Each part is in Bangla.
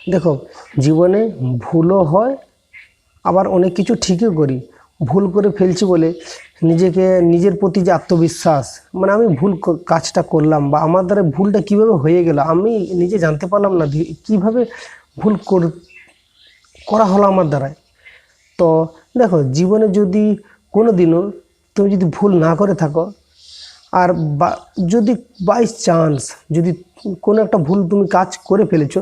দেখো, জীবনে ভুলও হয়, আবার অনেক কিছু ঠিকই করি। ভুল করে ফেলছি বলে নিজের প্রতি যে আত্মবিশ্বাস, মানে আমি কাজটা করলাম বা আমার দ্বারা ভুলটা কিভাবে হয়ে গেল আমি নিজে জানতে পারলাম না, কিভাবে ভুল করা হলো আমার দ্বারায়। তো দেখো, জীবনে যদি কোনো দিনও তুমি যদি ভুল না করে থাকো, আর যদি বাই চান্স যদি কোনো একটা ভুল তুমি কাজ করে ফেলেছো,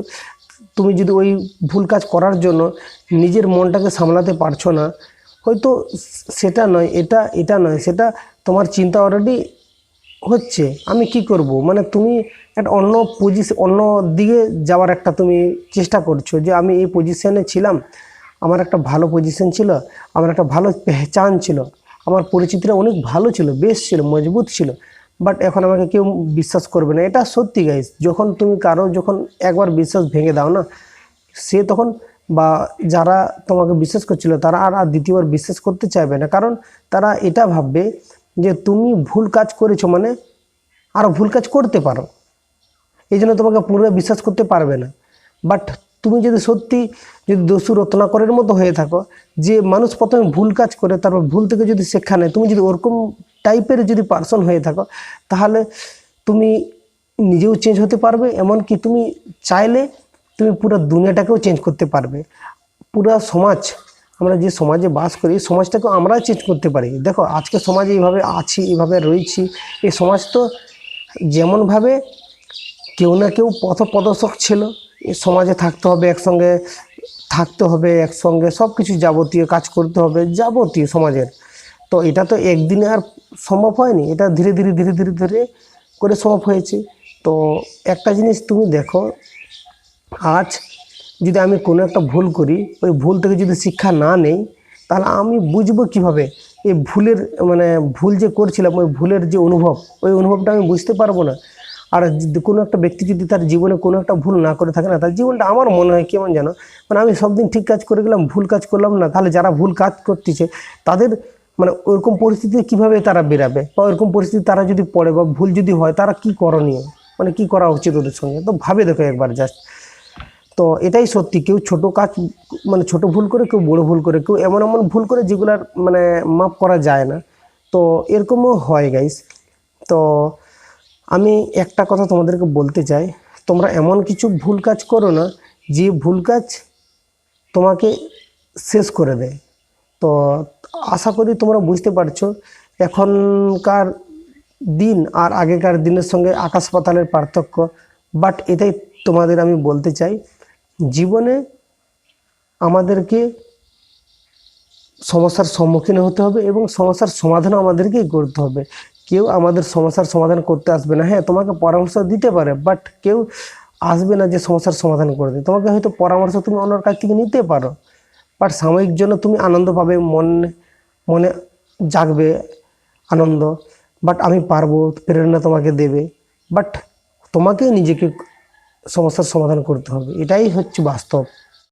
তুমি যদি ওই ভুল কাজ করার জন্য নিজের মনটাকে সামলাতে পারছো না, হয়তো সেটা নয় এটা, এটা নয় সেটা, তোমার চিন্তা অলরেডি হচ্ছে আমি কি করব, মানে তুমি একটা অন্য দিকে যাওয়ার একটা তুমি চেষ্টা করছো, যে আমি এই পজিশনে ছিলাম, আমার একটা ভালো পজিশন ছিল, আমার একটা ভালো পেহচান ছিল, আমার পরিচিতিটা অনেক ভালো ছিল, বেশ ছিল, মজবুত ছিল, বাট এখন আমাকে কেউ বিশ্বাস করবে না। এটা সত্যি গাইস, যখন একবার বিশ্বাস ভেঙে দাও না, সে তখন বা যারা তোমাকে বিশ্বাস করছিল তারা আর দ্বিতীয়বার বিশ্বাস করতে চাইবে না, কারণ তারা এটা ভাববে যে তুমি ভুল কাজ করেছো, মানে আরও ভুল কাজ করতে পারো, এই জন্য তোমাকে পুনরায় বিশ্বাস করতে পারবে না। বাট তুমি যদি দস্যু রত্নাকরের মতো হয়ে থাকো, যে মানুষ প্রথমে ভুল কাজ করে তারপর ভুল থেকে যদি শিক্ষা নেয়, তুমি যদি ওরকম টাইপের যদি পার্সন হয়ে থাকো, তাহলে তুমি নিজেও চেঞ্জ হতে পারবে, এমনকি তুমি চাইলে তুমি পুরো দুনিয়াটাকেও চেঞ্জ করতে পারবে। পুরো সমাজ, আমরা যে সমাজে বাস করি, সমাজটাকে আমরা চেঞ্জ করতে পারি। দেখো, আজকে সমাজে এইভাবে আছি, এইভাবে রয়েছি, এই সমাজ তো যেমনভাবে কেউ না কেউ পথপ্রদর্শক ছিল, এই সমাজে থাকতে হবে একসঙ্গে সব কিছু যাবতীয় কাজ করতে হবে যাবতীয় সমাজের। তো এটা তো একদিনে আর সম্ভব হয়নি, এটা ধীরে ধীরে ধীরে ধীরে ধীরে করে সম্ভব হয়েছে। তো একটা জিনিস তুমি দেখো, আজ যদি আমি কোনো একটা ভুল করি, ওই ভুল থেকে যদি শিক্ষা না নেই, তাহলে আমি বুঝবো কিভাবে এই ভুল যে করছিলাম, ওই ভুলের যে ওই অনুভবটা আমি বুঝতে পারবো না। আর কোনো একটা ব্যক্তি যদি তার জীবনে কোনো একটা ভুল না করে থাকে না, তার জীবনটা আমার মনে হয় কেমন যেন, মানে আমি সব দিন ঠিক কাজ করে গেলাম, ভুল কাজ করলাম না, তাহলে যারা ভুল কাজ করতেছে তাদের ওরকম পরিস্থিতিতে কীভাবে তারা বেরাবে, বা ওরকম পরিস্থিতি তারা যদি পড়ে বা ভুল যদি হয়, তারা কি করণীয়, কি করা উচিত ওদের সঙ্গে। তো ভাবে দেখো একবার জাস্ট। তো এটাই সত্যি, কেউ ছোট কাজ ছোট ভুল করে, কেউ বড় ভুল করে, কেউ এমন এমন ভুল করে যেগুলার মাপ করা যায় না। তো এরকমও হয় গাইস। তো আমি একটা কথা তোমাদেরকে বলতে চাই, তোমরা এমন কিছু ভুল কাজ করো না যে ভুল কাজ তোমাকে শেষ করে দেয়। তো আশা করি তোমরা বুঝতে পারছো এখনকার দিন আর আগেকার দিনের সঙ্গে আকাশ পাতালের পার্থক্য। বাট এটাই তোমাদের আমি বলতে চাই, জীবনে আমাদেরকে সমস্যার সম্মুখীন হতে হবে এবং সমস্যার সমাধানও আমাদেরকেই করতে হবে। কেউ আমাদের সমস্যার সমাধান করতে আসবে না। হ্যাঁ, তোমাকে পরামর্শ দিতে পারে, বাট কেউ আসবে না যে সমস্যার সমাধান করে দেয়। তোমাকে হয়তো পরামর্শ তুমি অন্যর কাছ থেকে নিতে পারো, বাট সাময়িক জন্য তুমি আনন্দ পাবে, মনে জাগবে আনন্দ, বাট আমি পারবো প্রেরণা তোমাকে দেবে। বাট তোমাকে নিজেকে সমস্যার সমাধান করতে হবে, এটাই হচ্ছে বাস্তব।